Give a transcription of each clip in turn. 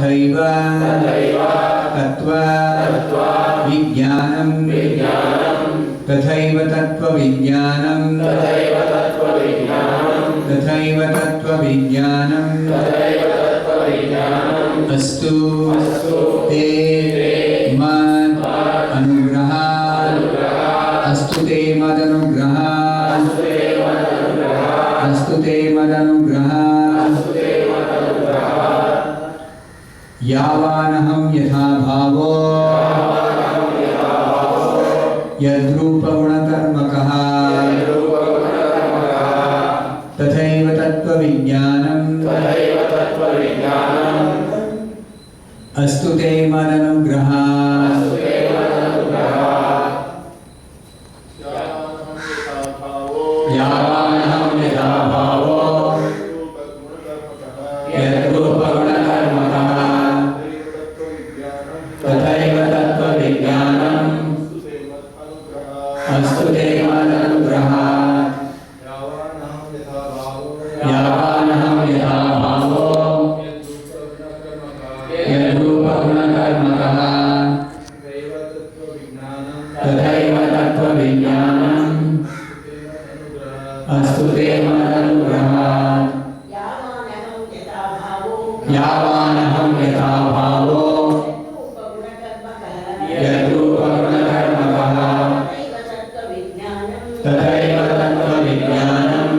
tathaiva tattva-vijñānam tathaiva tattva-vijñānam tathaiva tattva-vijñānam astu te mad-anugrahāt astu te mad-anugrahāt astu te mad-anugrahāt yāvān ahaṁ yathā-bhāvo yad-rūpa-guṇa-karmakaḥ tathaiva tattva-vijñānam astu te mad-anugrahāt yāvān ahaṁ yathā-bhāvo yad-rūpa-guṇa-karmakaḥ tathaiva tattva-vijñānam astu te mad-anugrahāt yāvān ahaṁ yathā-bhāvo yad-rūpa-guṇa-karmakaḥ tathaiva tattva-vijñānam astu te mad-anugrahāt yāvān ahaṁ yathā-bhāvo yad-rūpa-guṇa-karmakaḥ tathaiva tattva-vijñānam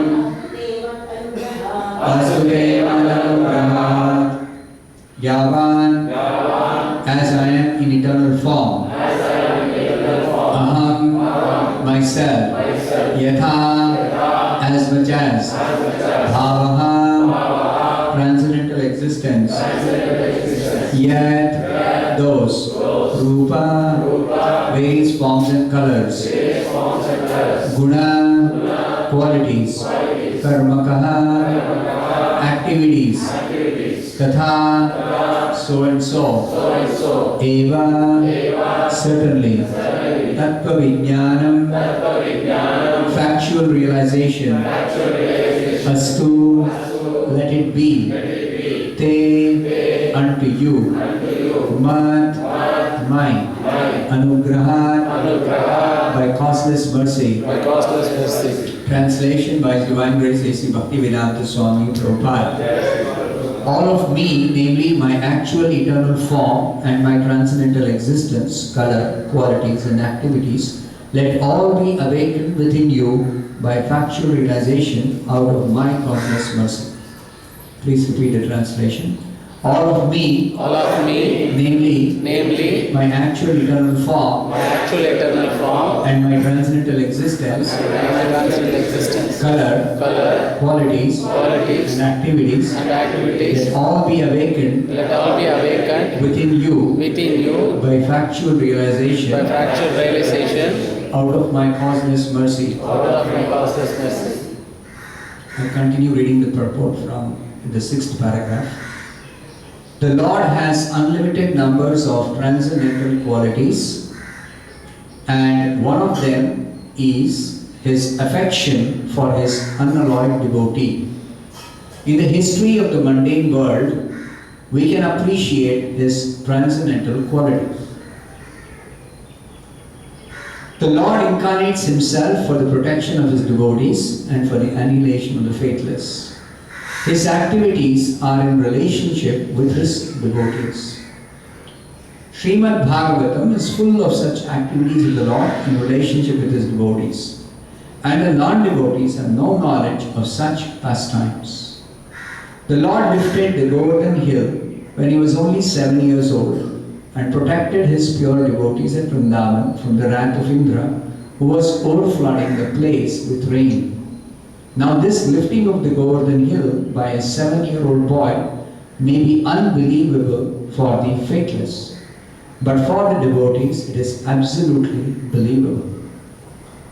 astu te mad-anugrahāt yāvān, as I am in eternal form, aham, myself, yathā, as much as, bhāvaḥ, transcendental existence, yad, those, rūpa, various forms and colors, guna, qualities, karmakaḥ, activities, tathā, so and so, eva, certainly, tattva-vijñānam, factual realization, astu, let it be, te, unto you, mad, mine, anugrahāt, by causeless mercy. Translation by His Divine Grace A.C. Bhaktivedanta Swami Prabhupada. All of me, namely my actual eternal form and my transcendental existence, color, qualities and activities, let all be awakened within you by factual realization out of my causeless mercy. Please repeat the translation. All of me, namely my actual eternal form, and my transcendental existence, color, qualities, and activities, let all be awakened within you by factual realization out of my causeless mercy. I continue reading the purport from the 6th paragraph. The Lord has unlimited numbers of transcendental qualities, and one of them is His affection for His unalloyed devotee. In the history of the mundane world, we can appreciate His transcendental quality. The Lord incarnates Himself for the protection of His devotees and for the annihilation of the faithless. His activities are in relationship with His devotees. Srimad Bhagavatam is full of such activities of the Lord in relationship with His devotees, and the non-devotees have no knowledge of such pastimes. The Lord lifted the Govardhan hill when He was only 7 years old and protected His pure devotees at Vrindavan from the wrath of Indra, who was overflooding the place with rain. Now this lifting of the Govardhan hill by a 7-year-old boy may be unbelievable for the faithless, but for the devotees it is absolutely believable.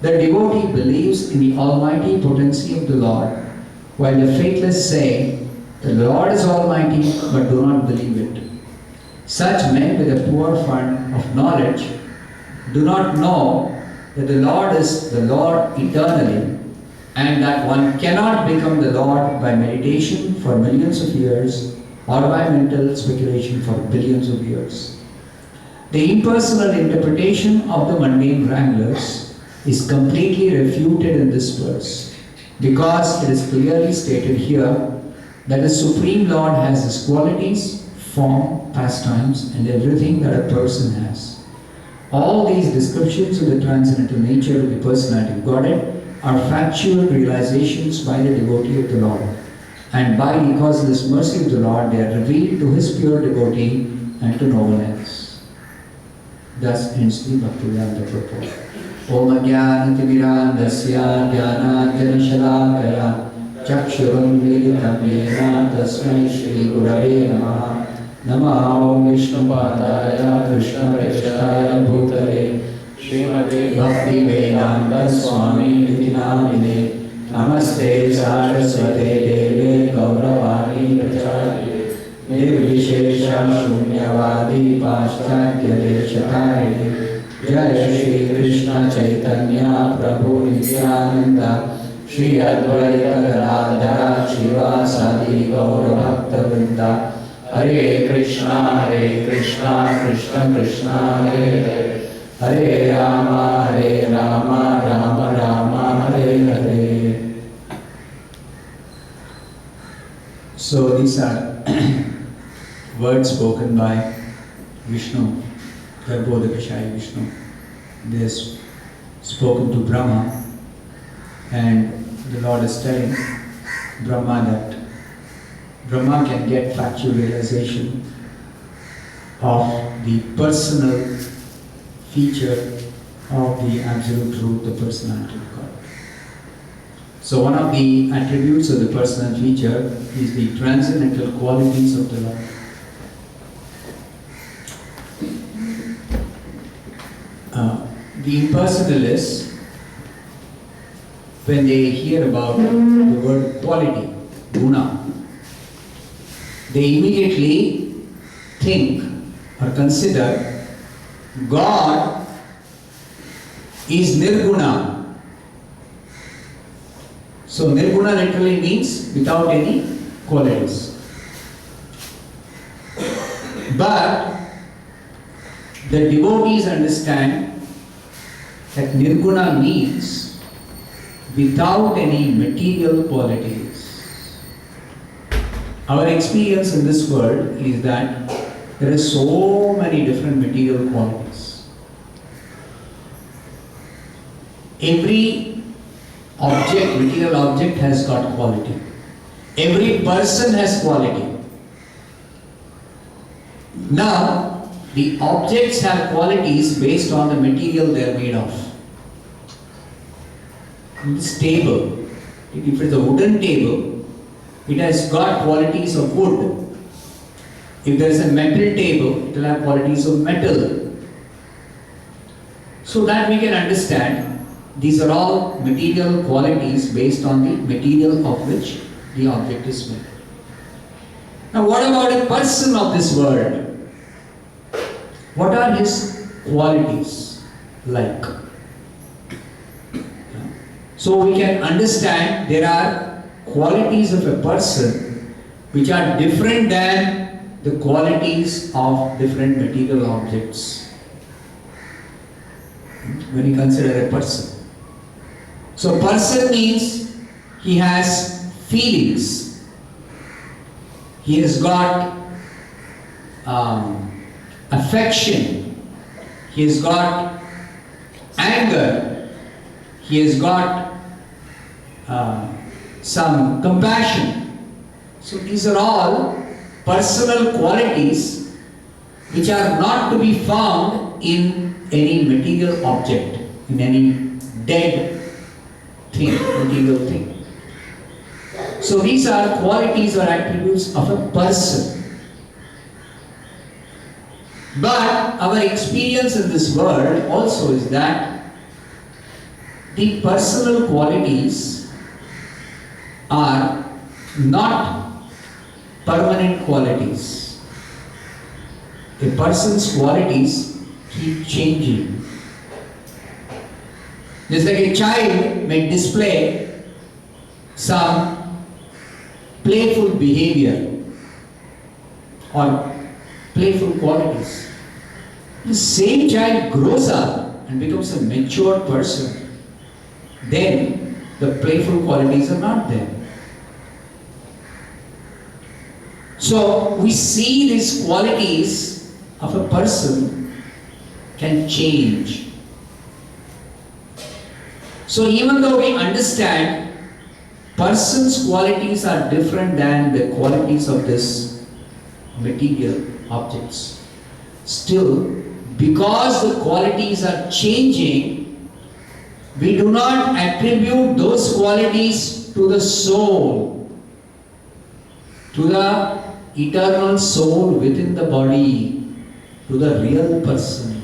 The devotee believes in the almighty potency of the Lord, while the faithless say, the Lord is almighty but do not believe it. Such men with a poor fund of knowledge do not know that the Lord is the Lord eternally, and that one cannot become the Lord by meditation for millions of years or by mental speculation for billions of years. The impersonal interpretation of the mundane wranglers is completely refuted in this verse, because it is clearly stated here that the Supreme Lord has His qualities, form, pastimes, and everything that a person has. All these descriptions of the transcendental nature of the personality of Godhead are factual realizations by the devotee of the Lord. And by the causeless mercy of the Lord, they are revealed to His pure devotee and to no one else. Thus ends the Bhakti-Vedanta purport. Om Ajnana-timirandasya Jnana-jana-shalakaya Chakshurunmilitam Yena Tasmai Shri Gurave Namaha. Namaha Om Vishnu-padaya Krishna-preshaya Bhutale Srimad Bhakti-Vedanta Swami Niti Namine. Namaste Saraswate Deve Gauravani Pracharye Nirvishesha Shunyavadi Paschatya Deshatare Jaya Shri Krishna Chaitanya Prabhu Nityananda Shri Advaita Gadadhara Shivasadi Gaura Bhakta Vrinda Hare Krishna Krishna Krishna Hare Hare Hare Rama Rama Rama Hare Hare. So these are words spoken by Vishnu, Garbhodakashaya Vishnu. They are spoken to Brahma, and the Lord is telling Brahma that Brahma can get factual realization of the personal feature of the absolute truth, the personality of God. So one of the attributes of the personal feature is the transcendental qualities of the Lord. The impersonalists, when they hear about the word quality, guna, they immediately think or consider God is nirguna. So nirguna literally means without any qualities. But the devotees understand that nirguna means without any material qualities. Our experience in this world is that there are so many different material qualities. Every object, material object has got quality. Every person has quality. Now, the objects have qualities based on the material they are made of. This table, if it's a wooden table, it has got qualities of wood. If there is a metal table, it will have qualities of metal. So that we can understand, these are all material qualities based on the material of which the object is made. Now what about a person of this world? What are his qualities like? So we can understand there are qualities of a person which are different than the qualities of different material objects when you consider a person. So person means he has feelings. He has got affection. He has got anger. He has got some compassion. So these are all personal qualities which are not to be found in any material object, in any dead thing, material thing. So these are qualities or attributes of a person. But our experience in this world also is that the personal qualities are not permanent qualities. A person's qualities keep changing. Just like a child may display some playful behavior or playful qualities. The same child grows up and becomes a mature person, then the playful qualities are not there. So we see these qualities of a person can change. So even though we understand person's qualities are different than the qualities of this material objects, still, because the qualities are changing, we do not attribute those qualities to the soul, to the eternal soul within the body, to the real person.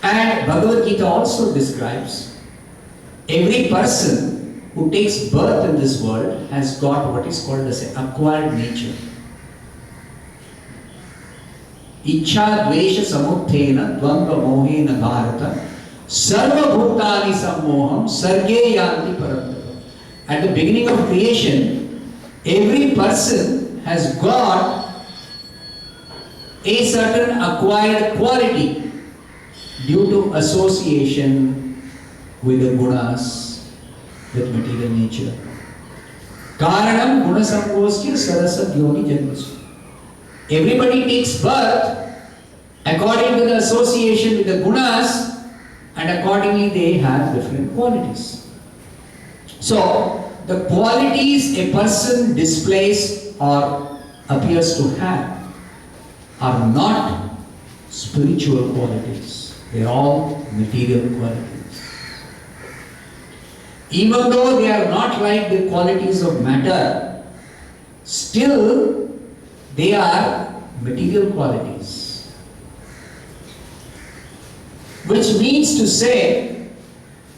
And Bhagavad Gita also describes every person who takes birth in this world has got what is called as an acquired nature. Ichha dvesha samuthena dvandva mohena bharata sarva bhutani sammoham sarge yanti paramtapa. At the beginning of creation, every person has got a certain acquired quality due to association with the gunas, with material nature. Karanam gunasambhosya sarasa yoni janmasu. Everybody takes birth according to the association with the gunas, and accordingly they have different qualities. So, the qualities a person displays or appears to have are not spiritual qualities. They are all material qualities. Even though they are not like the qualities of matter, still they are material qualities. Which means to say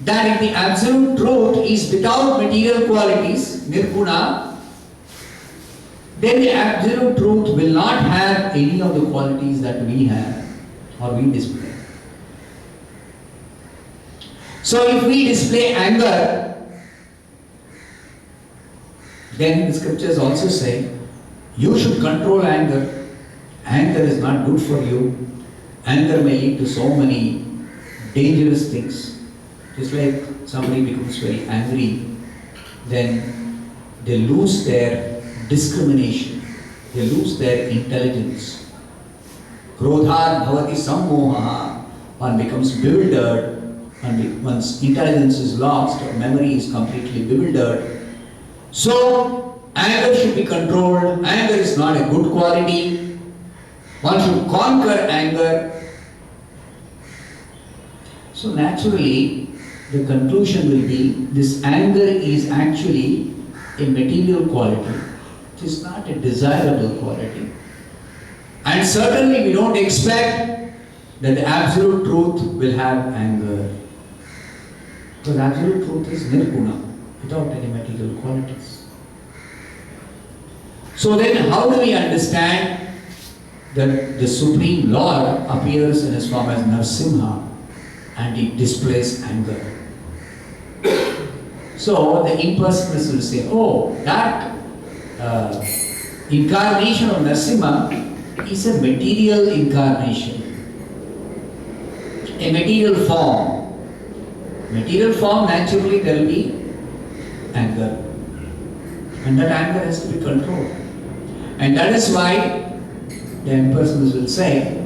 that if the absolute truth is without material qualities, nirguna, then the absolute truth will not have any of the qualities that we have or we display. So if we display anger, then the scriptures also say, you should control anger. Anger is not good for you. Anger may lead to so many dangerous things. Just like somebody becomes very angry, then they lose their discrimination. They lose their intelligence. Krodhat bhavati sammoha. One becomes bewildered. One's intelligence is lost or memory is completely bewildered. So, anger should be controlled. Anger is not a good quality. One should conquer anger. So naturally, the conclusion will be, this anger is actually a material quality. It is not a desirable quality. And certainly we don't expect that the absolute truth will have anger. Because absolute truth is nirguna, without any material qualities. So then how do we understand that the Supreme Lord appears in his form as Narasimha and he displays anger? So the impersonalists will say, oh, that incarnation of Narasimha is a material incarnation, a material form. Material form, naturally there will be anger. And that anger has to be controlled. And that is why the impersonalists will say,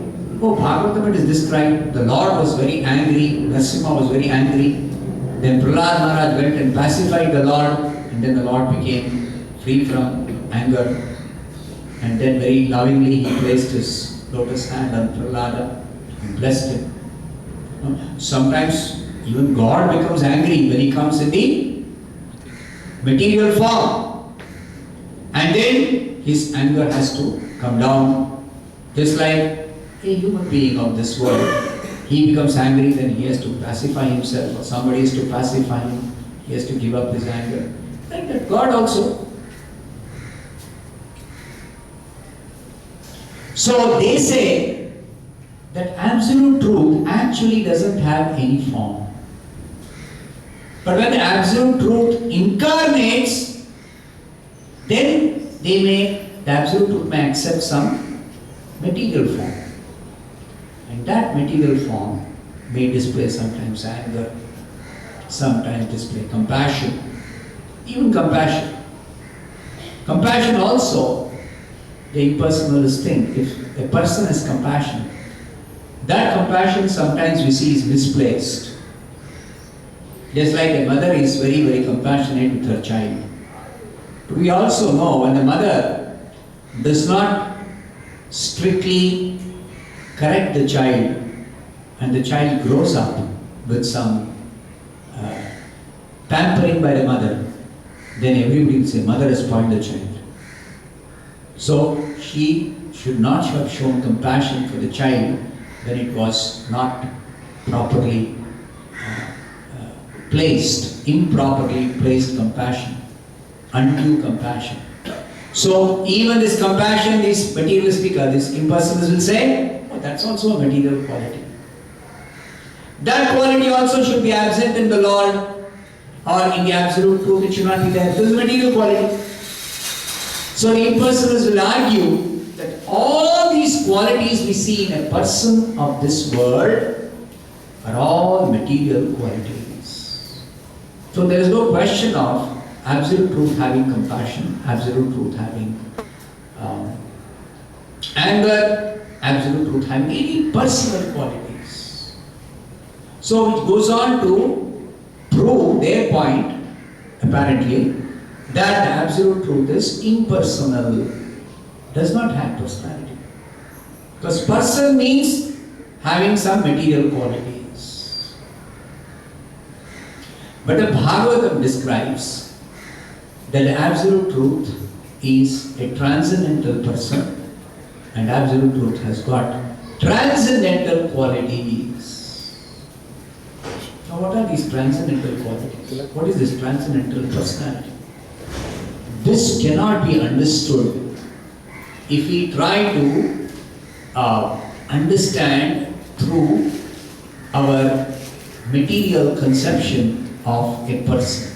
oh, Bhagavatam it is described, the Lord was very angry, Narasimha was very angry. Then Prahlad Maharaj went and pacified the Lord, and then the Lord became free from anger. And then very lovingly he placed his lotus hand on Prahlada and blessed him. Sometimes even God becomes angry when he comes in the material form. And then his anger has to come down. Just like a human being of this world. He becomes angry, then he has to pacify himself, or somebody has to pacify him. He has to give up his anger. Like that, God also. So they say that absolute truth actually doesn't have any form. But when the absolute truth incarnates, then the Absolute Truth may accept some material form. And that material form may display sometimes anger, sometimes display compassion, even compassion. Compassion also, the impersonalist think, if a person has compassion, that compassion sometimes we see is misplaced. Just like a mother is very, very compassionate with her child. But we also know when the mother does not strictly correct the child and the child grows up with some pampering by the mother, then everybody will say, mother has spoiled the child. So she should not have shown compassion for the child when it was not properly placed, improperly placed compassion, undue compassion. So even this compassion, this materialistic or this impersonalist will say, oh, that's also a material quality. That quality also should be absent in the Lord or in the Absolute Truth, it should not be there. This is material quality. So the impersonalists will argue that all these qualities we see in a person of this world are all material qualities. So there is no question of Absolute Truth having compassion, Absolute Truth having anger, Absolute Truth having any personal qualities. So it goes on to prove their point, apparently, that the Absolute Truth is impersonal, does not have personality. Because person means having some material qualities. But the Bhagavatam describes that the Absolute Truth is a transcendental person and Absolute Truth has got transcendental qualities. Now what are these transcendental qualities? What is this transcendental personality? This cannot be understood if we try to understand through our material conception of a person.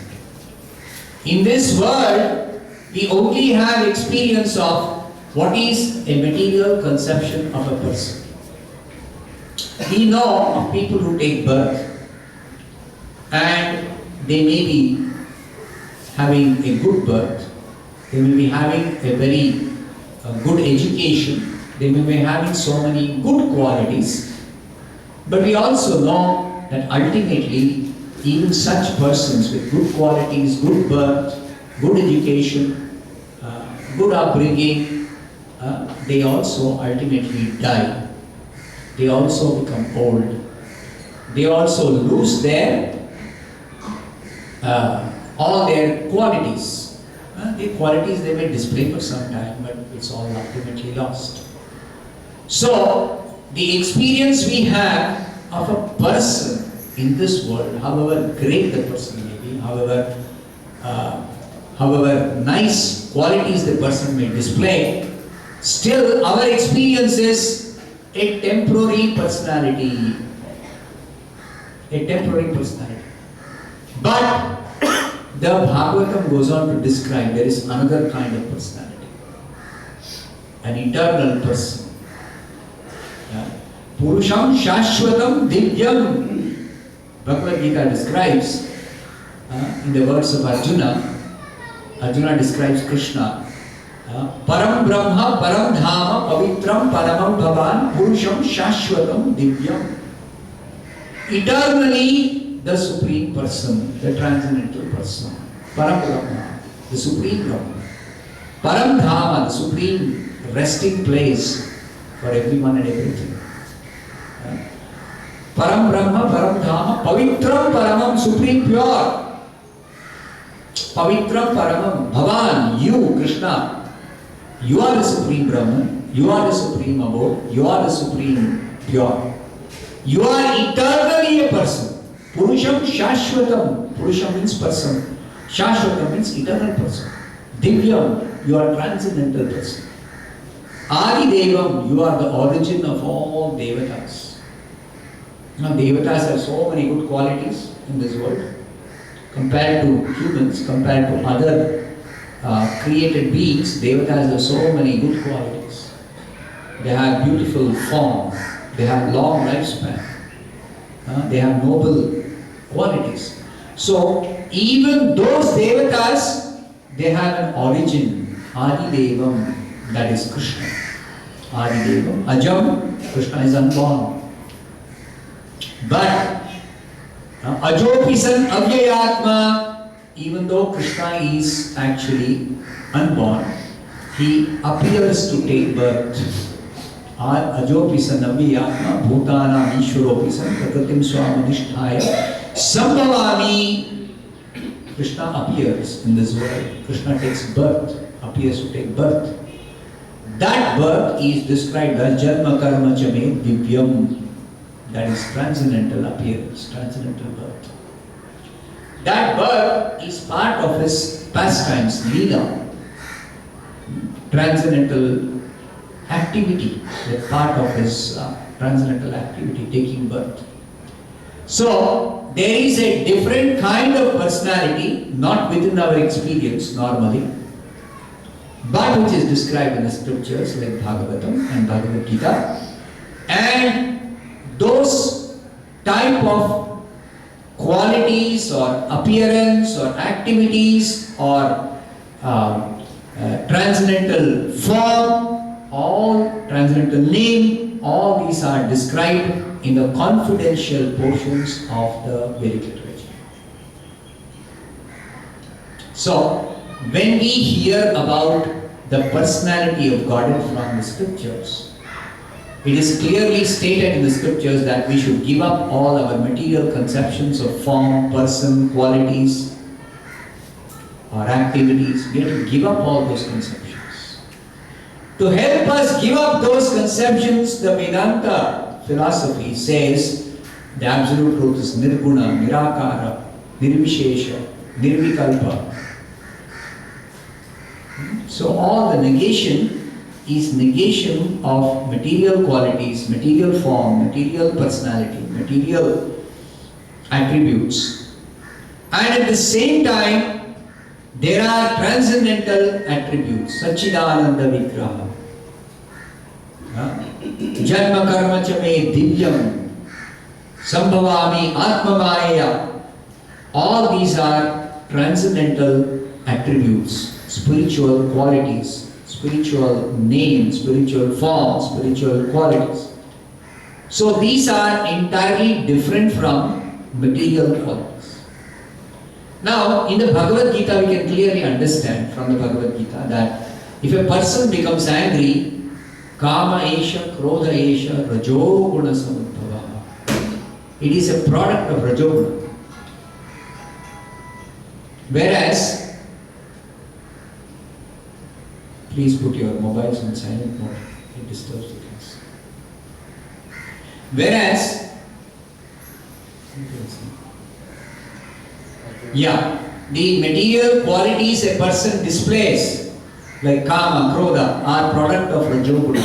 In this world, we only have experience of what is a material conception of a person. We know of people who take birth and they may be having a good birth, they may be having a very good education, they may be having so many good qualities, but we also know that ultimately even such persons with good qualities, good birth, good education, good upbringing, they also ultimately die. They also become old. They also lose their all their qualities. The qualities they may display for some time, but it's all ultimately lost. So, the experience we have of a person in this world, however great the person may be, however nice qualities the person may display, still our experience is a temporary personality. A temporary personality. But the Bhagavatam goes on to describe there is another kind of personality. An eternal person. Purusham Shashvatam Divyam. Bhagavad Gita describes in the words of Arjuna. Arjuna describes Krishna. Param Brahma, Param Dhama, Pavitram, Paramam Bhavan, Purusham Shashvatam Divyam. Eternally the Supreme Person, the Transcendental Person. Param Brahma, the Supreme Brahma. Param Dhama, the Supreme resting place for everyone and everything. Param Brahma, Param Dhama, Pavitram Paramam, Supreme Pure. Pavitram Paramam, Bhavan, you, Krishna, you are the Supreme Brahman, you are the Supreme Abode, you are the Supreme Pure. You are eternally a person. Purusham Shashvatam. Purusham means person. Shashvatam means eternal person. Divyam, you are transcendental person. Adi Devam, you are the origin of all Devatas. Now Devatas have so many good qualities in this world. Compared to humans, compared to other created beings, devatas have so many good qualities. They have beautiful form, they have long lifespan, they have noble qualities. So even those devatas, they have an origin, Adidevam, that is Krishna. Adidevam, Ajam, Krishna is unborn. But Ajopisan Avyayatma, even though Krishna is actually unborn, he appears to take birth. Ajopisan Avyayatma, Bhutana Ishwaropisan, Prakatim Swamadishtaya, Sambhavami. Krishna appears in this world. Krishna takes birth, appears to take birth. That birth is described as Janma Karma Chame Divyam. That is transcendental appearance, transcendental birth. That birth is part of his pastimes, Leela. Transcendental activity, that part of his transcendental activity, taking birth. So, there is a different kind of personality, not within our experience normally, but which is described in the scriptures like Bhagavatam and Bhagavad Gita. And those type of qualities or appearance or activities or transcendental form, all transcendental name, all these are described in the confidential portions of the Vedic literature. So, when we hear about the personality of Godhead from the scriptures, it is clearly stated in the scriptures that we should give up all our material conceptions of form, person, qualities, or activities. We have to give up all those conceptions. To help us give up those conceptions, the Vedanta philosophy says the absolute truth is nirguna, nirakara, nirvishesha, nirvikalpa. So all the negation is negation of material qualities, material form, material personality, material attributes. And at the same time, there are transcendental attributes, Sachidananda Vigraha, Janma Karma Chame Divyam, Sambhavami Atmamaya. All these are transcendental attributes, spiritual qualities, spiritual name, spiritual form, spiritual qualities. So these are entirely different from material qualities. Now, in the Bhagavad Gita, we can clearly understand from the Bhagavad Gita that if a person becomes angry, Kama Esha, Krodha Esha, Rajoguna Samudbhava. It is a product of Rajoguna. Whereas, please put your mobiles on silent mode, it disturbs the class. Whereas, the material qualities a person displays, like Kama, Krodha, are product of Rajoguna.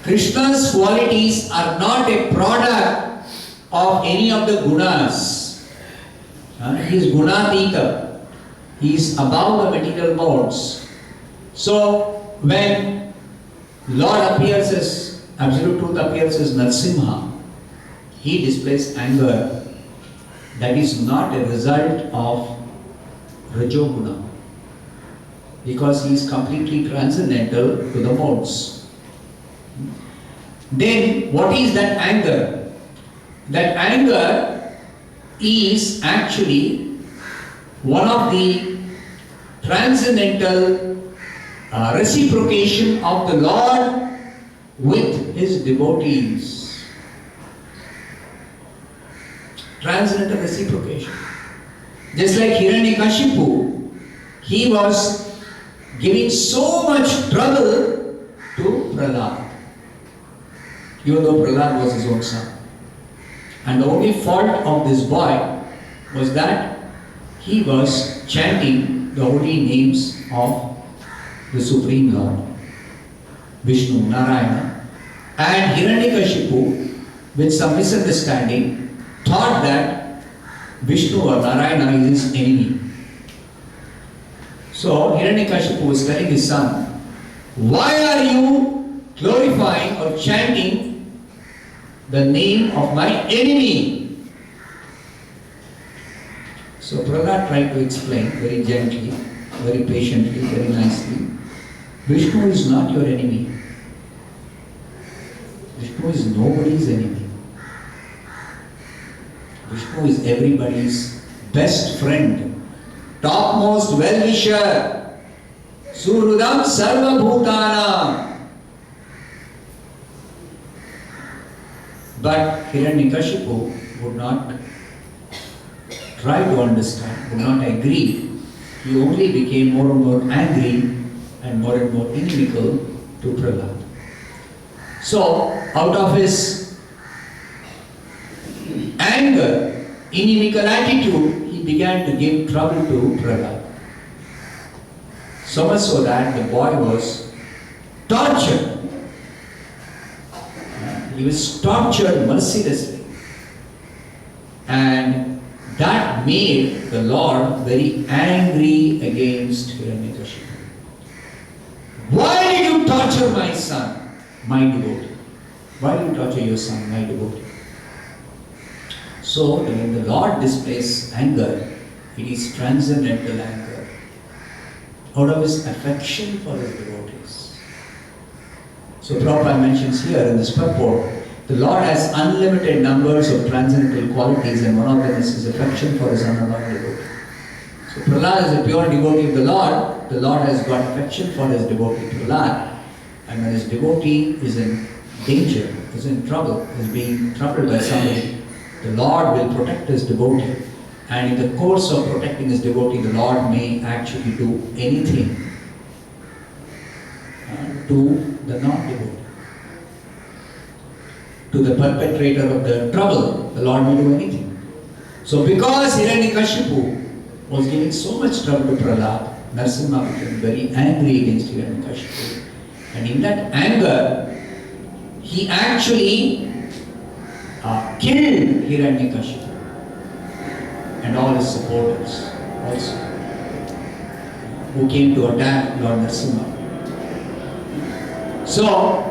Krishna's qualities are not a product of any of the gunas. He is gunatita. He is above the material modes. So, when Lord appears as, Absolute Truth appears as Narsimha, he displays anger. That is not a result of Rajoguna, because he is completely transcendental to the modes. Then, what is that anger? That anger is actually one of the transcendental reciprocation of the Lord with his devotees. Transcendental reciprocation. Just like Hiranyakashipu, he was giving so much trouble to Prahlad, even though Prahlad was his own son. And the only fault of this boy was that he was chanting the holy names of the Supreme Lord, Vishnu, Narayana. And Hiranyakashipu, with some misunderstanding, thought that Vishnu or Narayana is his enemy. So Hiranyakashipu was telling his son, why are you glorifying or chanting the name of my enemy? So Prahlad tried to explain very gently, very patiently, very nicely. Vishnu is not your enemy. Vishnu is nobody's enemy. Vishnu is everybody's best friend, topmost well-wisher, Surudam Sarva-bhutanam. But Hiranyakashipu would not try to understand, would not agree. He only became more and more angry and more inimical to Prahlad. So, out of his anger, inimical attitude, he began to give trouble to Prahlad. So much so that the boy was tortured. He was tortured mercilessly. And that made the Lord very angry against Hiranyakashipu. Why did you torture my son, my devotee? Why did you torture your son, my devotee? So, when the Lord displays anger, it is transcendental anger, out of his affection for his devotees. So, Prabhupada mentions here in this purport, the Lord has unlimited numbers of transcendental qualities, and one of them is his affection for his unadorned devotee. So, Prahlad is a pure devotee of the Lord has got affection for his devotee Prahlad, and when his devotee is in danger, is in trouble, is being troubled by somebody, the Lord will protect his devotee, and in the course of protecting his devotee, the Lord may actually do anything to the non-devotee. To the perpetrator of the trouble, the Lord may do anything. So because Hiranyakashipu was giving so much trouble to Prahlad, Narasimha became very angry against Hiranyakashipu. And in that anger, he actually killed Hiranyakashipu and all his supporters also, who came to attack Lord Narasimha. So,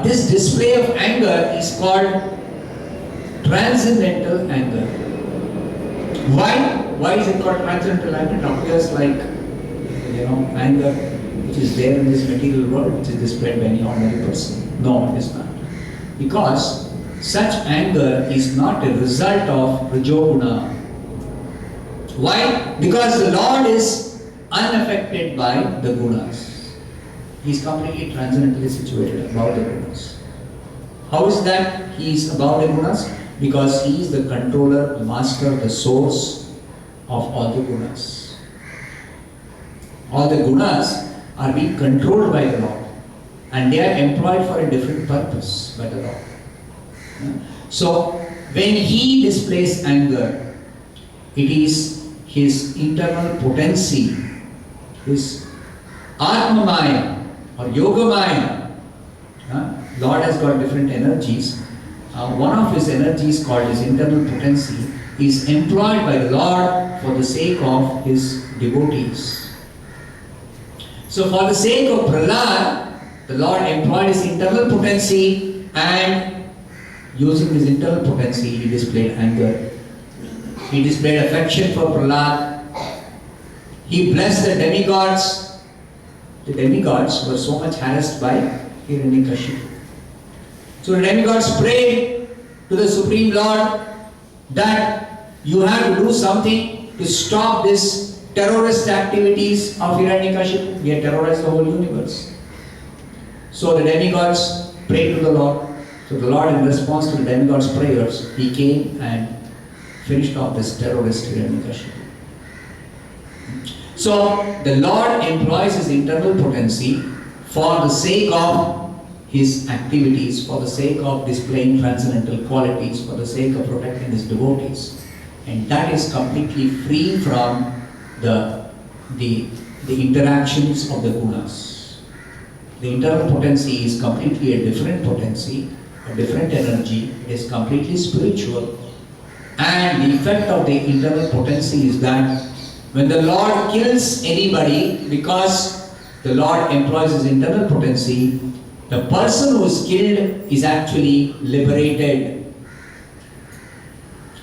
this display of anger is called transcendental anger. Why? Why is it called transcendental anger? It appears like, anger which is there in this material world, which is displayed by any ordinary person. No, it is not. Because such anger is not a result of Rajoguna. Why? Because the Lord is unaffected by the gunas. He is completely transcendentally situated above the gunas. How is that he is above the gunas? Because he is the controller, the master, the source of all the gunas. All the gunas are being controlled by the Lord, and they are employed for a different purpose by the Lord. So, when he displays anger, it is his internal potency, his Atma-maya or Yoga-maya. Lord has got different energies. One of his energies, called his internal potency, is employed by the Lord for the sake of his devotees. So for the sake of Prahlad, the Lord employed his internal potency, and using his internal potency, he displayed anger. He displayed affection for Prahlad. He blessed the demigods. The demigods were so much harassed by Hiranyakashipu. So the demigods prayed to the Supreme Lord that you have to do something to stop this terrorist activities of Hiranyakashipu. He had terrorized the whole universe. So the demigods prayed to the Lord. So the Lord, in response to the demigods' prayers, he came and finished off this terrorist Hiranyakashipu. So the Lord employs his internal potency for the sake of his activities, for the sake of displaying transcendental qualities, for the sake of protecting his devotees. And that is completely free from the interactions of the gunas. The internal potency is completely a different potency, a different energy. It is completely spiritual. And the effect of the internal potency is that When the Lord kills anybody, because the Lord employs his internal potency, the person who is killed is actually liberated.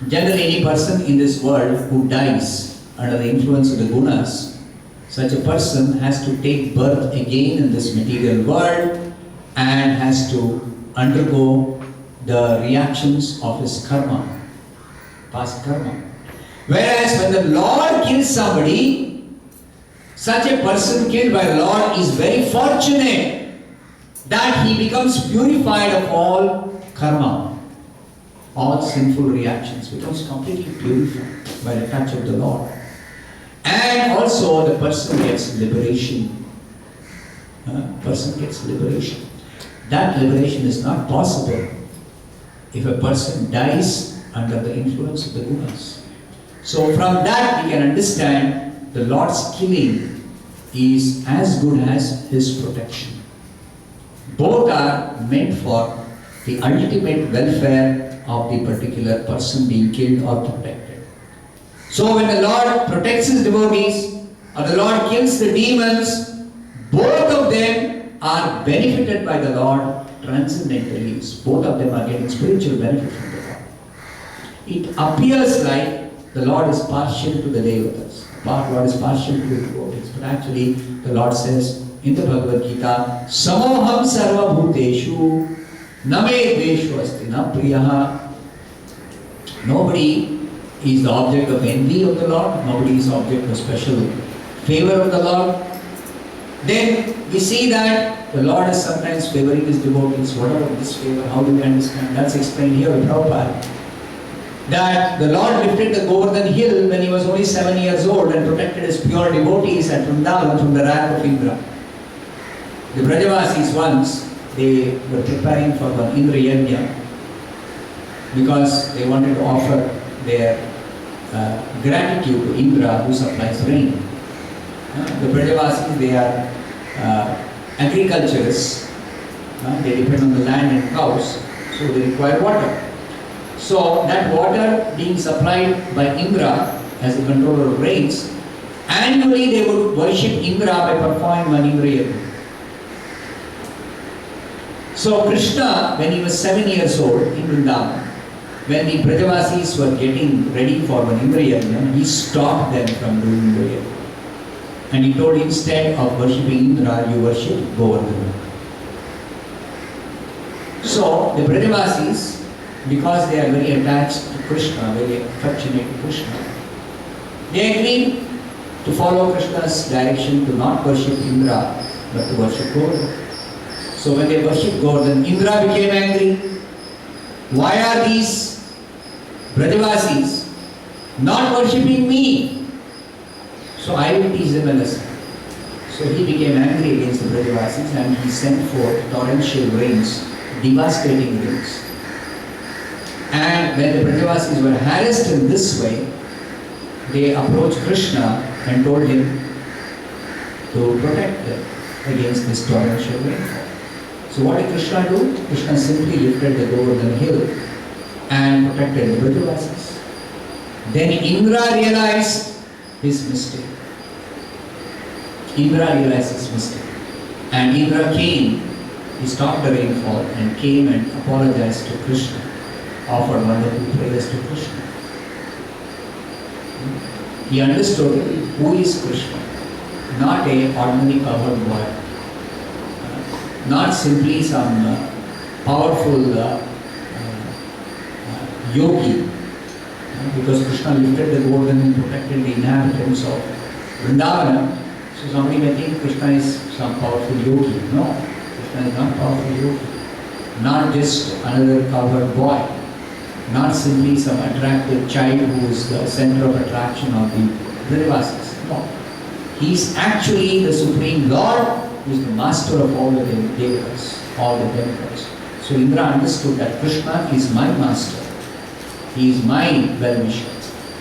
Generally, any person in this world who dies under the influence of the gunas, such a person has to take birth again in this material world and has to undergo the reactions of his karma, past karma. Whereas when the Lord kills somebody, such a person killed by the Lord is very fortunate that he becomes purified of all karma, all sinful reactions, becomes completely purified by the touch of the Lord. And also the person gets liberation. Person gets liberation. That liberation is not possible if a person dies under the influence of the gunas. So from that we can understand the Lord's killing is as good as his protection. Both are meant for the ultimate welfare of the particular person being killed or protected. So when the Lord protects his devotees or the Lord kills the demons, both of them are benefited by the Lord transcendentally. Both of them are getting spiritual benefit from the Lord. It appears like the Lord is partial to the devatas. Lord is partial to the devotees. But actually the Lord says in the Bhagavad Gita, Samoham sarva bhuteshu name dveshu asti na priyaha. Nobody is the object of envy of the Lord. Nobody is the object of special favor of the Lord. Then we see that the Lord is sometimes favoring his devotees. What about this favor? How do we understand? That's explained here with Prabhupada. That the Lord lifted the Govardhan hill when he was only 7 years old and protected his pure devotees at Vrindavan from the wrath of Indra. The Brajavasis once, they were preparing for the Indra Yajna because they wanted to offer their gratitude to Indra who supplies rain. The Brajavasis, they are agriculturists. They depend on the land and cows, so they require water. So that water being supplied by Indra as the controller of rains, annually they would worship Indra by performing one Indra Yajna. So Krishna, when he was 7 years old in Vrindavan, when the Brajavasis were getting ready for one Indra Yajna, he stopped them from doing Indra Yajna. And he told, instead of worshipping Indra, you worship Govardhana. So the Brajavasis, because they are very attached to Krishna, very affectionate to Krishna, they agreed to follow Krishna's direction to not worship Indra, but to worship Govardhana. So when they worshipped Govardhana, Indra became angry. Why are these Brajavasis not worshipping me? So I will teach them a lesson. So he became angry against the Brajavasis and he sent forth torrential rains, devastating rains. And when the Brajavasis were harassed in this way, they approached Krishna and told him to protect them against this torrential rainfall. So what did Krishna do? Krishna simply lifted the Govardhan hill and protected the Brajavasis. Then Indra realized his mistake. Indra realized his mistake. And Indra came, he stopped the rainfall and came and apologized to Krishna, offered wonderful prayers to Krishna. He understood who is Krishna, not a ordinary cowherd boy, not simply some powerful yogi, because Krishna lifted the Govardhan and protected the inhabitants of Vrindavana. So somebody may think Krishna is some powerful yogi. No, Krishna is not powerful yogi. Not just another cowherd boy. Not simply some attractive child who is the center of attraction of the Brajavasis. No. He is actually the Supreme Lord who is the master of all the devatas, all the demigods. So Indra understood that Krishna is my master. He is my well-wisher.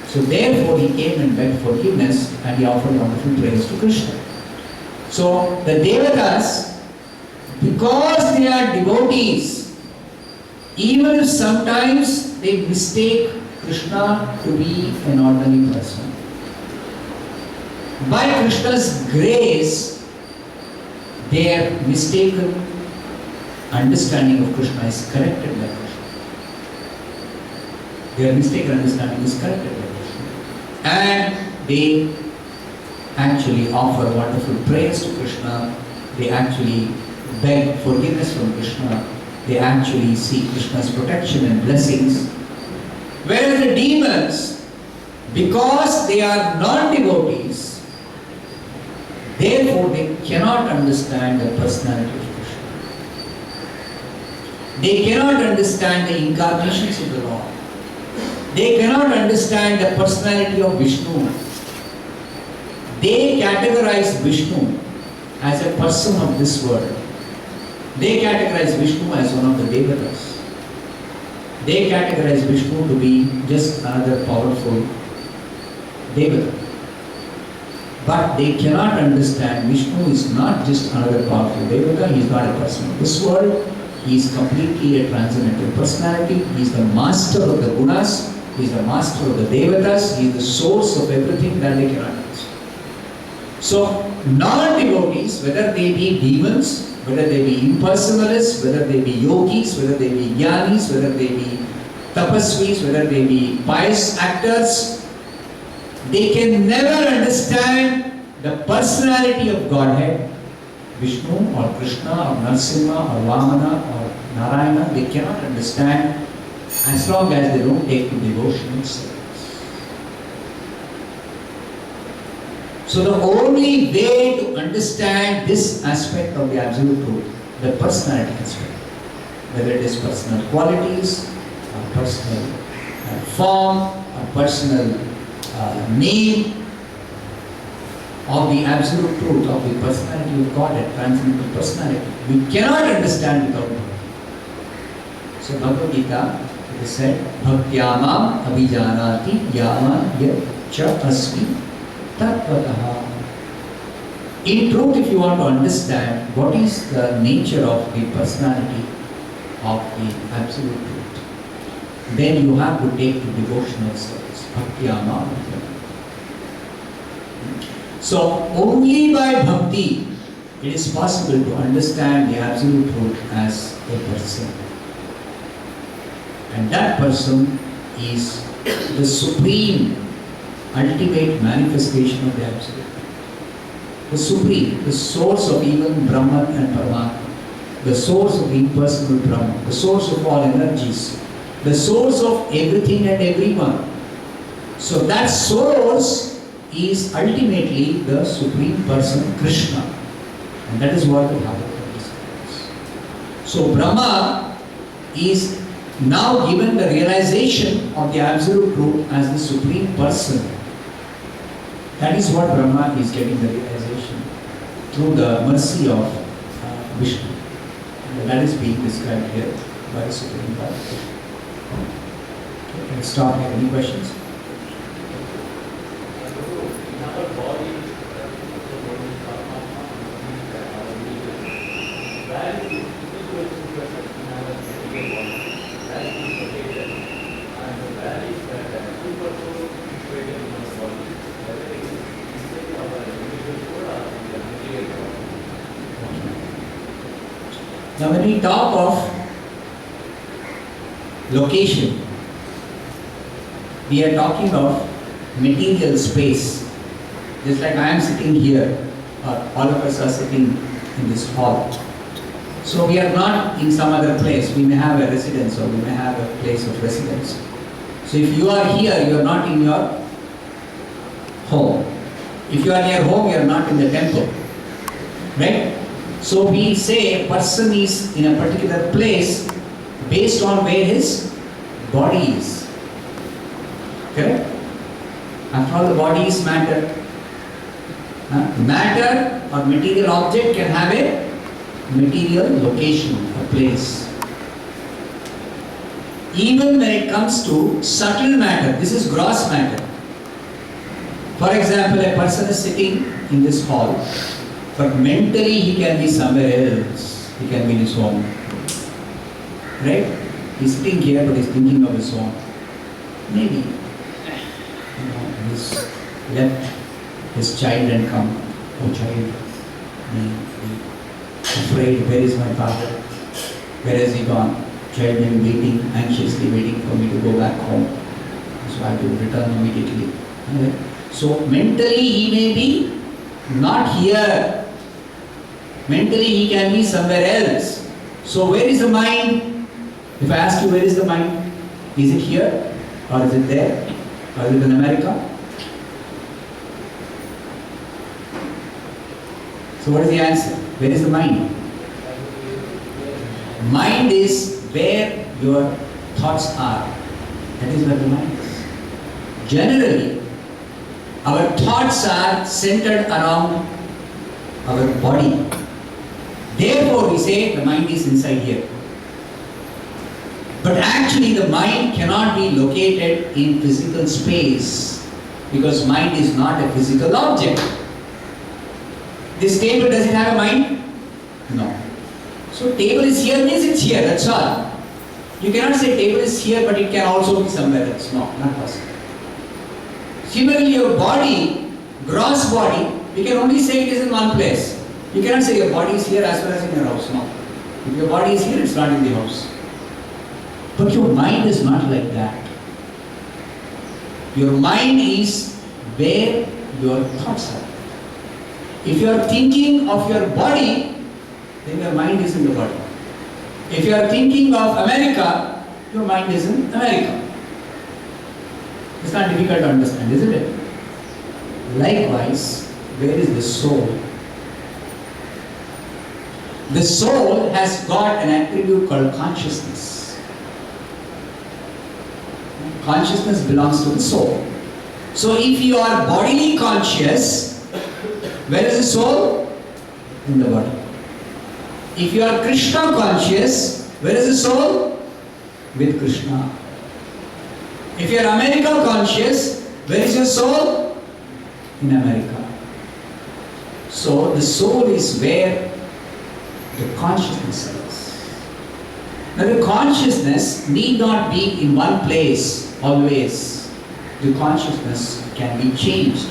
So therefore he came and begged forgiveness and he offered wonderful prayers to Krishna. So the devatas, because they are devotees, even if sometimes they mistake Krishna to be an ordinary person, By Krishna's grace, their mistaken understanding of Krishna is corrected by Krishna. Their mistaken understanding is corrected by Krishna. And they actually offer wonderful prayers to Krishna. They actually beg forgiveness from Krishna. They actually seek Krishna's protection and blessings. Whereas the demons, because they are non-devotees, therefore they cannot understand the personality of Krishna. They cannot understand the incarnations of the Lord. They cannot understand the personality of Vishnu. They categorize Vishnu as a person of this world. They categorize Vishnu as one of the devatas. They categorize Vishnu to be just another powerful devata. But they cannot understand Vishnu is not just another powerful devata. He is not a person of this world. He is completely a transcendental personality. He is the master of the gunas. He is the master of the devatas. He is the source of everything that they cannot understand. So, non-devotees, whether they be demons, whether they be impersonalists, whether they be yogis, whether they be jnanis, whether they be tapasvis, whether they be pious actors, they can never understand the personality of Godhead, Vishnu or Krishna or Narasimha or Vamana or Narayana. They cannot understand as long as they don't take to devotional service. So the only way to understand this aspect of the absolute truth, the personality aspect, whether it is personal qualities, or personal form, or personal name, of the absolute truth of the personality of God, a transcendental personality, we cannot understand without it. So Bhagavad Gita, it is said, bhaktyāmam abhijanāti yāvān yad-asmi tattva-vijñānam. In truth, if you want to understand what is the nature of the personality of the absolute truth, then you have to take to devotional service. Bhaktyāmam. So only by bhakti it is possible to understand the absolute truth as a person. And that person is the supreme, ultimate manifestation of the absolute. The supreme, the source of even Brahman and Paramatma, the source of impersonal Brahman, the source of all energies, the source of everything and everyone. So that source is ultimately the supreme person, Krishna. And that is what the Bhagavatam describes. So Brahma is now given the realization of the absolute truth as the supreme person. That is what Brahma is getting the realization through the mercy of Vishnu. And that is being described here by the Supreme Lord. Okay, let's stop here. Any questions? Now when we talk of location, we are talking of material space. Just like I am sitting here, or all of us are sitting in this hall. So we are not in some other place. We may have a residence or we may have a place of residence. So if you are here, you are not in your home. If you are near home, you are not in the temple. Right? So we say a person is in a particular place based on where his body is. Correct? After all, the body is matter. Matter or material object can have a material location, a place. Even when it comes to subtle matter, this is gross matter. For example, a person is sitting in this hall, but mentally he can be somewhere else. He can be in his home. Right? He's sitting here, but he's thinking of his home. Maybe he's left his child and come. Oh child, me afraid, where is my father? Where has he gone? Child may be waiting, anxiously waiting for me to go back home. So I have to return immediately. Okay. So mentally he may be not here. Mentally he can be somewhere else. So where is the mind? If I ask you, where is the mind? Is it here? Or is it there? Or is it in America? So what is the answer? Where is the mind? Mind is where your thoughts are. That is where the mind is. Generally, our thoughts are centered around our body. Therefore, we say the mind is inside here. But actually, the mind cannot be located in physical space because mind is not a physical object. This table, does it have a mind? No. So table is here means it's here, that's all. You cannot say table is here but it can also be somewhere else. No, not possible. Similarly, your body, gross body, we can only say it is in one place. You cannot say your body is here as well as in your house. No. If your body is here, it's not in the house. But your mind is not like that. Your mind is where your thoughts are. If you are thinking of your body, then your mind is in the body. If you are thinking of America, your mind is in America. It's not difficult to understand, isn't it? Likewise, where is the soul? The soul has got an attribute called consciousness. Consciousness belongs to the soul. So if you are bodily conscious, where is the soul? In the body. If you are Krishna conscious, where is the soul? With Krishna. If you are America conscious, where is your soul? In America. So the soul is where the consciousness is. Now the consciousness need not be in one place always. The consciousness can be changed.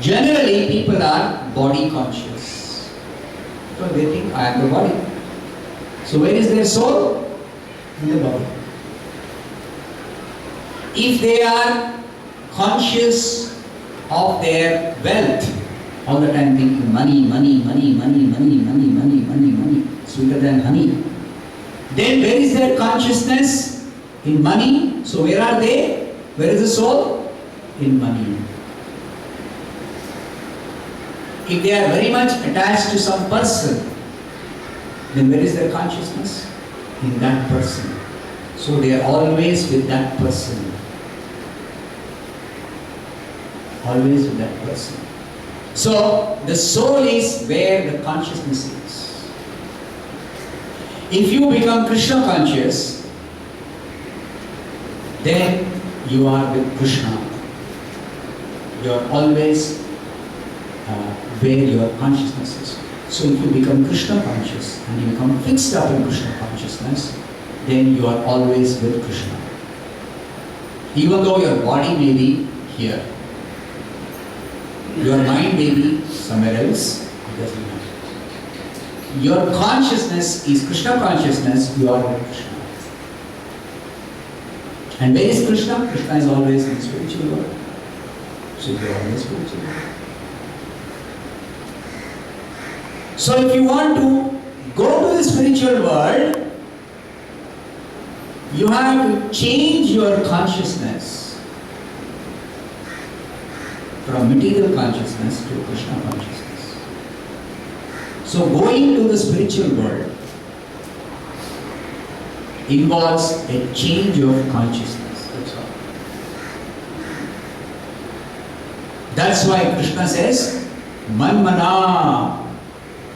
Generally, people are body conscious. So they think, I am the body. So where is their soul? In the body. If they are conscious of their wealth, all the time thinking money, money, money, money, money, money, money, money, money, sweeter than honey, then where is their consciousness? In money. So where are they? Where is the soul? In money. If they are very much attached to some person, then where is their consciousness? In that person. So they are always with that person. Always with that person. So the soul is where the consciousness is. If you become Krishna conscious, then you are with Krishna. You are always where your consciousness is. So if you become Krishna conscious and you become fixed up in Krishna consciousness, then you are always with Krishna. Even though your body may be here, your mind may be somewhere else, it doesn't matter. Your consciousness is Krishna consciousness, you are with Krishna. And where is Krishna? Krishna is always in the spiritual world. So you are always spiritual world. So if you want to go to the spiritual world, you have to change your consciousness from material consciousness to Krishna consciousness. So going to the spiritual world involves a change of consciousness. That's all. That's why Krishna says, Man-mana,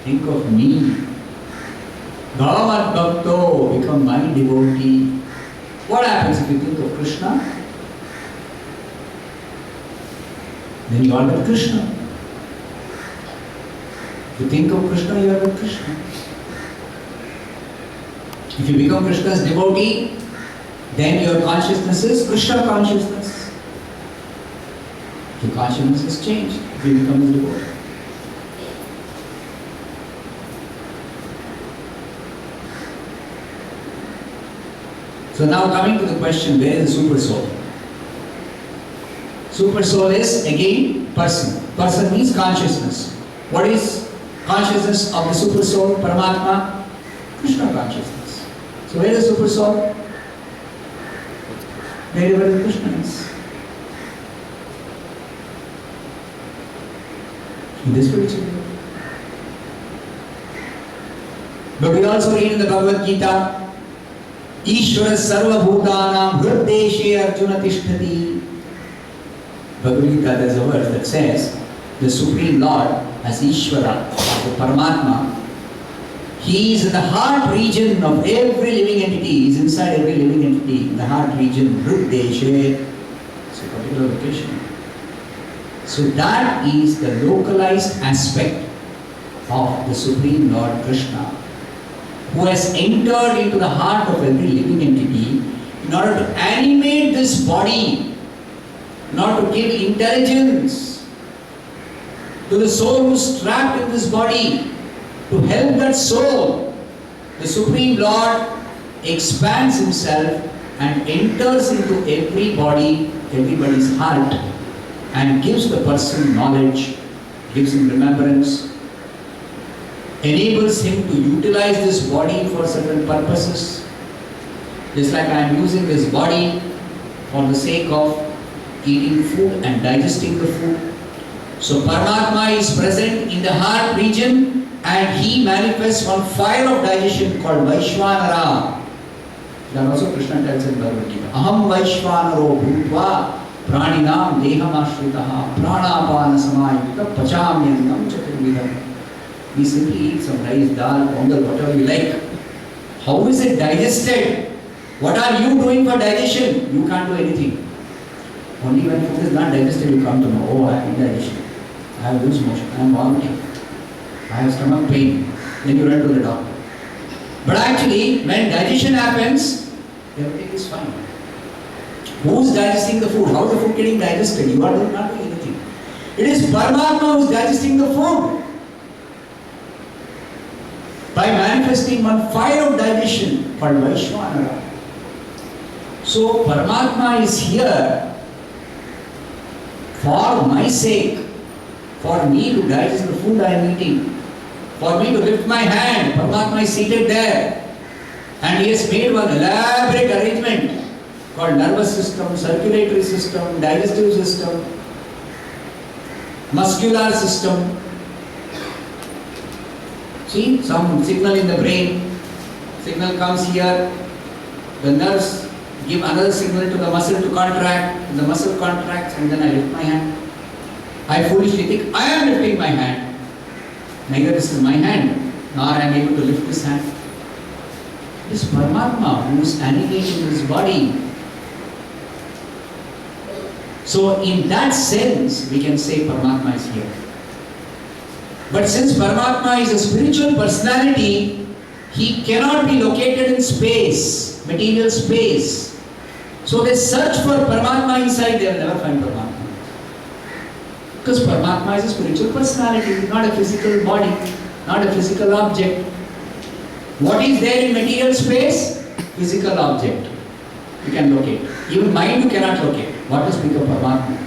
think of me. Bhakto, become my devotee. What happens if you think of Krishna? Then you are with Krishna. If you think of Krishna, you are with Krishna. If you become Krishna's devotee, then your consciousness is Krishna consciousness. The consciousness is changed. We become his devotee. So now coming to the question, where is the super soul? Super soul is again person. Person means consciousness. What is consciousness of the super soul? Paramatma? Krishna consciousness. So where is the super soul? Wherever the Krishna is. In this spiritual world. But we also read in the Bhagavad Gita, Ishvara sarva bhutanam hrideshe arjuna tishtati. Bhagavad Gita, there is a verse that says, the Supreme Lord as Ishvara, the Paramatma, He is in the heart region of every living entity. He is inside every living entity. In the heart region, hrideshe. It's a particular location. So that is the localized aspect of the Supreme Lord Krishna, who has entered into the heart of every living entity in order to animate this body, in order to give intelligence to the soul who is trapped in this body, to help that soul. The Supreme Lord expands Himself and enters into every body, everybody's heart, and gives the person knowledge, gives him remembrance, enables him to utilize this body for certain purposes. Just like I am using this body for the sake of eating food and digesting the food. So Paramatma is present in the heart region and He manifests one fire of digestion called Vaishvanara. That also Krishna tells in Bhagavad Gita. Ahaṁ Vaishvanaro bhūtva praninam deham ashritaha pranapana samayukta pachamyanam chaturvidam. We simply eat some rice, dal, pongal, whatever you like. How is it digested? What are you doing for digestion? You can't do anything. Only when food is not digested, you come to know, oh, I have indigestion, I have loose motion, I am vomiting, I have stomach pain. Then you run to the doctor. But actually, when digestion happens, everything is fine. Who is digesting the food? How is the food getting digested? You are not doing anything. It is Paramatma who is digesting the food by manifesting one fire of digestion called Vaishvanara. So Paramatma is here for my sake, for me to digest the food I am eating, for me to lift my hand. Paramatma is seated there and He has made one elaborate arrangement called nervous system, circulatory system, digestive system, muscular system. See, some signal in the brain, signal comes here, the nerves give another signal to the muscle to contract, the muscle contracts and then I lift my hand. I foolishly think, I am lifting my hand. Neither this is my hand, nor I am able to lift this hand. It is Paramatma who is animating this body. So in that sense, we can say Paramatma is here. But since Paramatma is a spiritual personality, He cannot be located in space, material space. So they search for Paramatma inside, they will never find Paramatma. Because Paramatma is a spiritual personality, not a physical body, not a physical object. What is there in material space? Physical object. You can locate. Even mind you cannot locate. What is speak of Paramatma?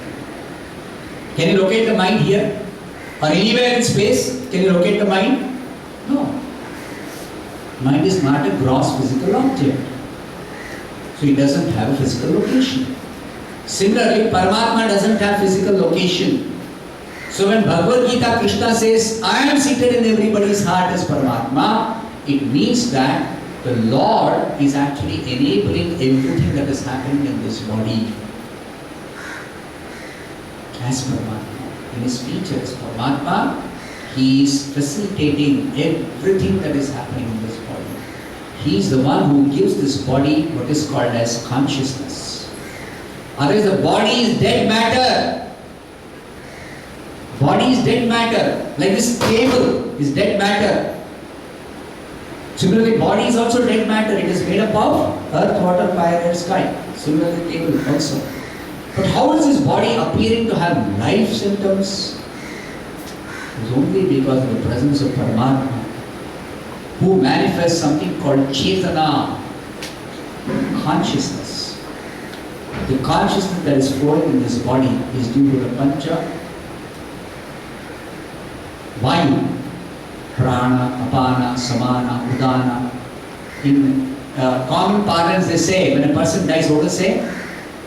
Can you locate the mind here? Or anywhere in space? Can you locate the mind? No. Mind is not a gross physical object. So it doesn't have a physical location. Similarly, Paramatma doesn't have physical location. So when Bhagavad Gita Krishna says, I am seated in everybody's heart as Paramatma, it means that the Lord is actually enabling everything that is happening in this body as Paramatma. In His features, Paramatma, He is facilitating everything that is happening in this body. He is the one who gives this body what is called as consciousness. Otherwise the body is dead matter. Body is dead matter. Like this table is dead matter. Similarly, body is also dead matter. It is made up of earth, water, fire and sky. Similarly, table also. But how is this body appearing to have life symptoms? It is only because of the presence of Paramatma, who manifests something called Chetana, consciousness. The consciousness that is flowing in this body is due to the Pancha Vayu, Prana, Apana, Samana, Udana. In common parlance they say, when a person dies, what do they say?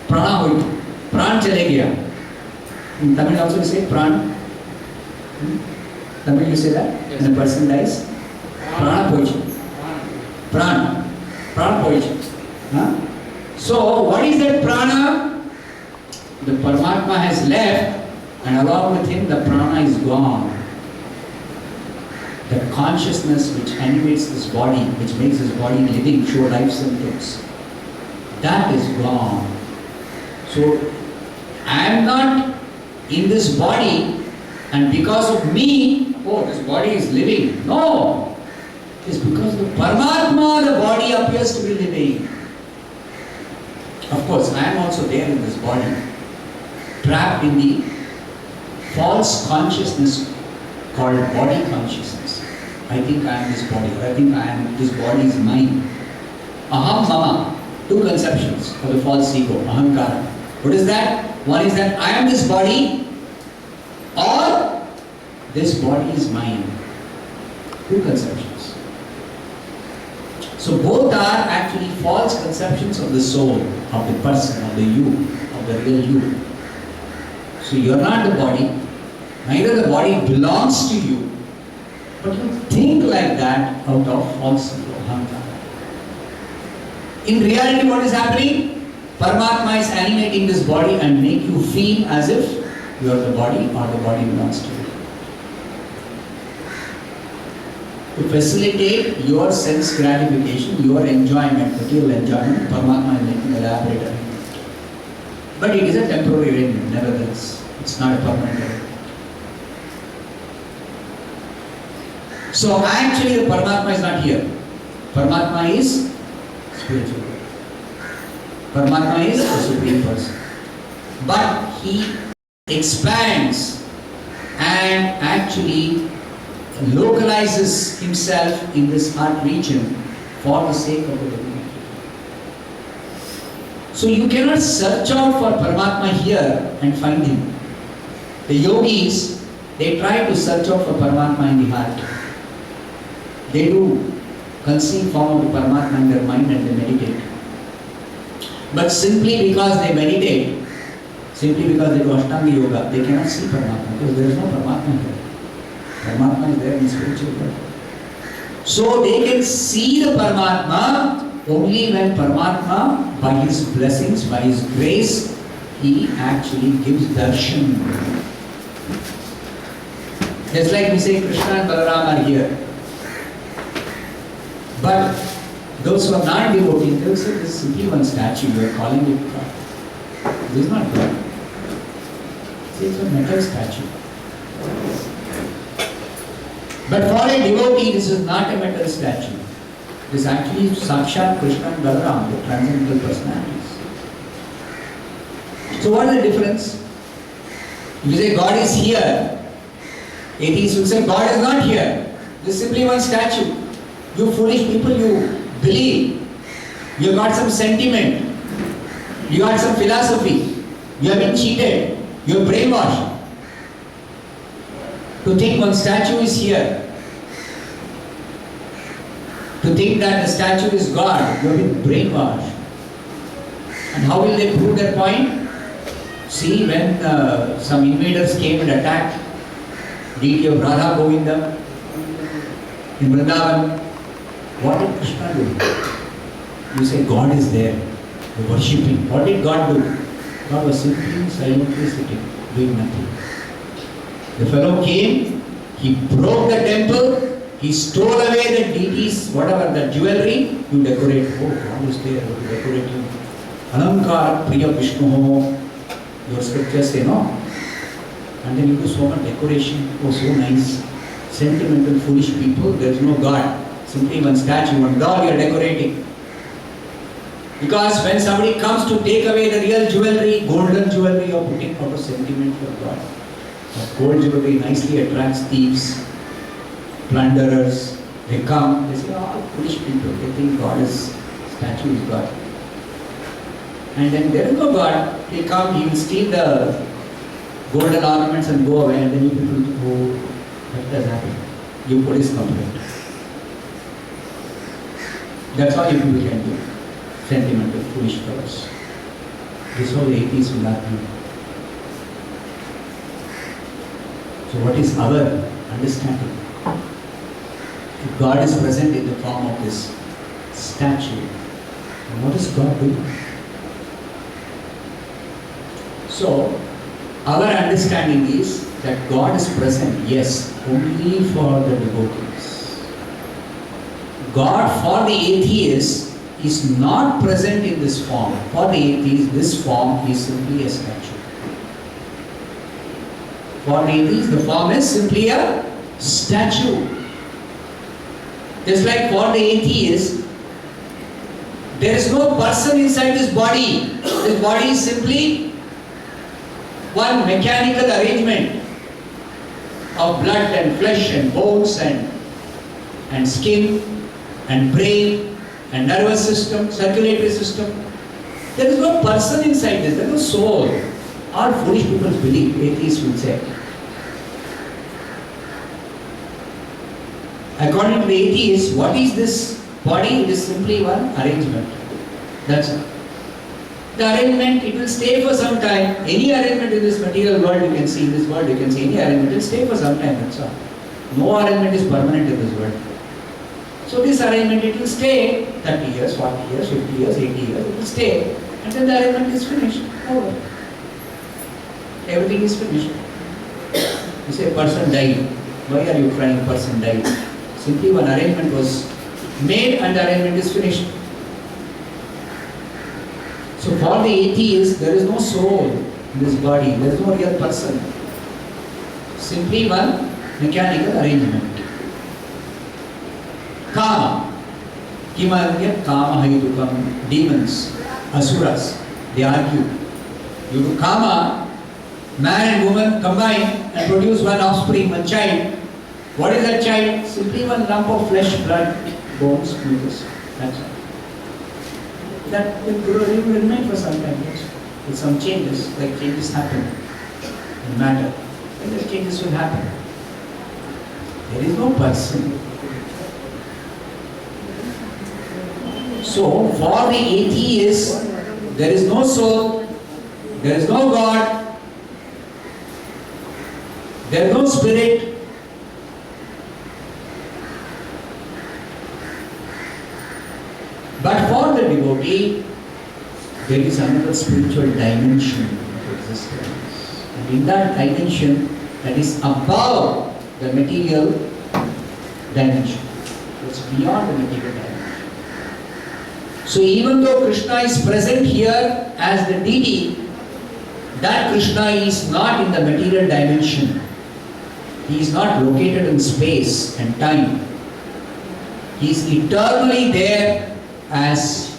Prana hoitu. Pran chale gaya. In Tamil also you say Pran. Tamil you say that? Yes. When a person dies? Prana poichu. Prana poichu. Huh? So what is that prana? The Paramatma has left, and along with him the prana is gone. The consciousness which animates this body, which makes this body living, show life symptoms, that is gone. So I am not in this body, and because of me, oh, this body is living. No! It is because of the Paramatma the body appears to be living. Of course, I am also there in this body, trapped in the false consciousness called body consciousness. I think I am this body. I think this body is mine. Aham, mama. Two conceptions for the false ego, ahaṁkara. What is that? One is that I am this body, or this body is mine. Two conceptions. So both are actually false conceptions of the soul, of the person, of the you, of the real you. So you are not the body, neither the body belongs to you, but you think like that out of false ego, ahaṁkara. In reality, what is happening? Paramatma is animating this body and make you feel as if you are the body or the body belongs to you. To facilitate your sense gratification, your enjoyment, material enjoyment, Paramatma is making elaborate arrangement. But it is a temporary arrangement, nevertheless. It's not a permanent arrangement. So actually the Paramatma is not here. Paramatma is spiritual. Paramatma is the Supreme Person. But he expands and actually localizes himself in this heart region for the sake of the divinity. So you cannot search out for Paramatma here and find him. The yogis, they try to search out for Paramatma in the heart. They do conceive form of the Paramatma in their mind and they meditate. But simply because they meditate, simply because they do Ashtanga Yoga, they cannot see Paramatma because there is no Paramatma here. Paramatma is there in spiritual world. So they can see the Paramatma only when Paramatma, by his blessings, by his grace, he actually gives darshan. Just like we say Krishna and Balaram are here. But those who are not devotees, they will say this is simply one statue, you are calling it God. This is not God. It's a metal statue. But for a devotee, this is not a metal statue. This is actually Sakshat Krishna and Balaram, the transcendental personalities. So what is the difference? If you say God is here, atheists will say God is not here. This is simply one statue. You foolish people, you believe. You got some sentiment. You got some philosophy. You have been cheated. You are brainwashed. To think one statue is here. To think that the statue is God, you have been brainwashed. And how will they prove their point? See, when some invaders came and attacked deity of Radha Govinda in Vrindavan, what did Krishna do? You say God is there, you're worshipping. What did God do? God was simply silently sitting, doing nothing. The fellow came, he broke the temple, he stole away the deities, whatever, the jewelry, you decorate. Oh, God is there, you decorate him. Alankar Priya Vishnu, your scriptures say no. And then you do so much decoration, oh so nice. Sentimental, foolish people, there is no God. Simply one statue, one doll you are decorating. Because when somebody comes to take away the real jewelry, golden jewelry, or putting out of sentiment for God, gold jewelry nicely attracts thieves, plunderers. They come, they say, oh, foolish people, they think God is, statue is God. And then there is no God. He'll come, he will steal the golden ornaments and go away, and then you people go, oh, what does happen? You police complaint. That's all you people can do. Sentimental, foolish fellows. This is how the atheists will argue. So what is our understanding? If God is present in the form of this statue, and what is God doing? So, our understanding is that God is present, yes, only for the devotees. God for the atheist is not present in this form. For the atheist, this form is simply a statue. For the atheist, the form is simply a statue. Just like for the atheist, there is no person inside this body. This body is simply one mechanical arrangement of blood and flesh and bones and skin and brain and nervous system, circulatory system. There is no person inside this, there is no soul. All foolish people believe, atheists will say. According to the atheists, what is this body? It is simply one arrangement. That's it. The arrangement, it will stay for some time. Any arrangement in this material world you can see, in this world you can see any arrangement, it will stay for some time, that's all. No arrangement is permanent in this world. So this arrangement, it will stay 30 years, 40 years, 50 years, 80 years, it will stay. And then the arrangement is finished, over. Everything is finished. You say, person died. Why are you crying, person died? Simply one arrangement was made and the arrangement is finished. So for the atheist, there is no soul in this body, there is no real person. Simply one mechanical arrangement. Kama. Kimanya kama hayudukam. Demons, asuras, they argue. Due to kama, man and woman combine and produce one offspring, one child. What is that child? Simply one lump of flesh, blood, bones, mucus. That's all. That will remain for some time, yes. With some changes, like changes happen in matter. And those changes will happen. There is no person. So, for the atheist, there is no soul, there is no God, there is no spirit. But for the devotee, there is another spiritual dimension of existence. And in that dimension, that is above the material dimension. It's beyond the material dimension. So even though Krishna is present here as the deity, that Krishna is not in the material dimension. He is not located in space and time. He is eternally there as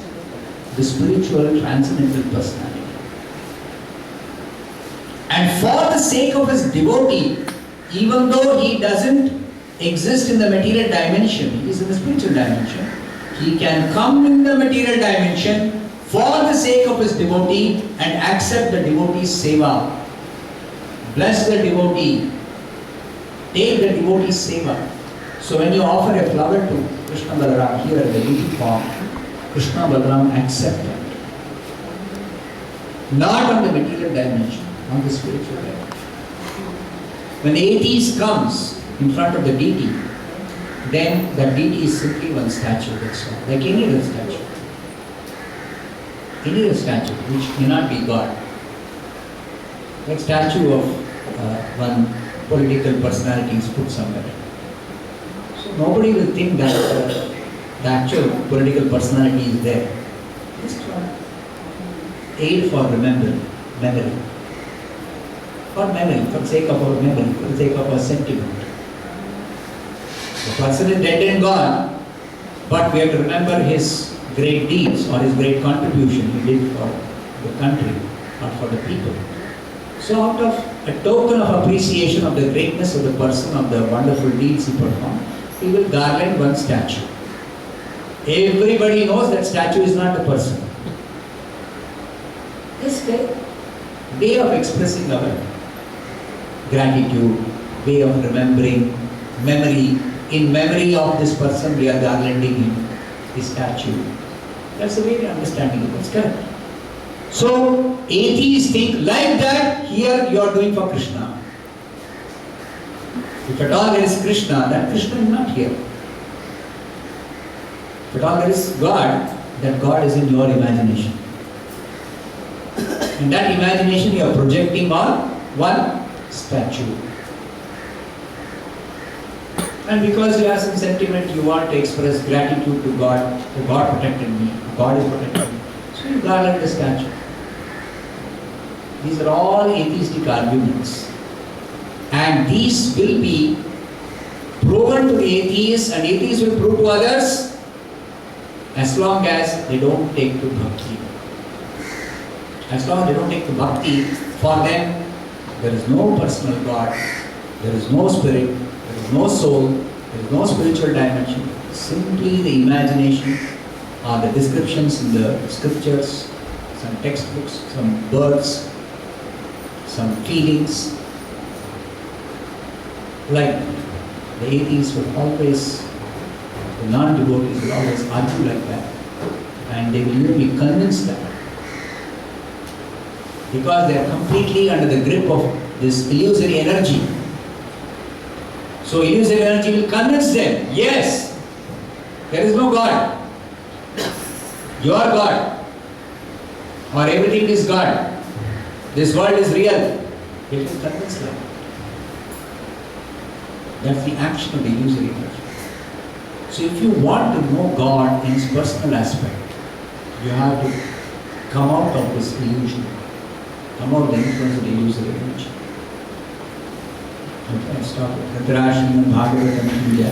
the spiritual transcendental personality. And for the sake of his devotee, even though he doesn't exist in the material dimension, he is in the spiritual dimension, he can come in the material dimension for the sake of his devotee and accept the devotee's seva. Bless the devotee. Take the devotee's seva. So when you offer a flower to Krishna Balaram here in the deity form, Krishna Balaram accept it. Not on the material dimension, on the spiritual dimension. When the atheist comes in front of the deity, then that deity is simply one statue, that's all. Like any other statue. Any other statue, which may not be God. Like statue of one political personality is put somewhere. So nobody will think that the actual political personality is there. Just one aid for memory. For memory, for the sake of our memory, for the sake of our sentiment. The person is dead and gone, but we have to remember his great deeds or his great contribution he did for the country or for the people. So out of a token of appreciation of the greatness of the person, of the wonderful deeds he performed, he will garland one statue. Everybody knows that statue is not a person. Just a way of expressing our gratitude, way of remembering, memory. In memory of this person, we are garlanding him, his statue. That's the way we are understanding it. That's correct. So, atheists think like that, here you are doing for Krishna. If at all there is Krishna, then Krishna is not here. If at all there is God, then God is in your imagination. In that imagination you are projecting on one statue. And because you have some sentiment, you want to express gratitude to God. So God protected me, God is protecting me. So you garland the statue. These are all atheistic arguments. And these will be proven to the atheists, and atheists will prove to others as long as they don't take to bhakti. As long as they don't take to bhakti, for them there is no personal God, there is no spirit, there is no soul, there is no spiritual dimension. Simply the imagination or the descriptions in the scriptures, some textbooks, some birds, some feelings. Like the atheists will always, the non-devotees will always argue like that, and they will even be convinced that because they are completely under the grip of this illusory energy. So illusory energy will convince them, yes, there is no God. You are God, or everything is God. This world is real. It will convince them. That's the action of the illusory energy. So if you want to know God in his personal aspect, you have to come out of this illusion, come out of the influence of the illusory energy. Okay, stop it. Srimad Bhagavatam ki jai.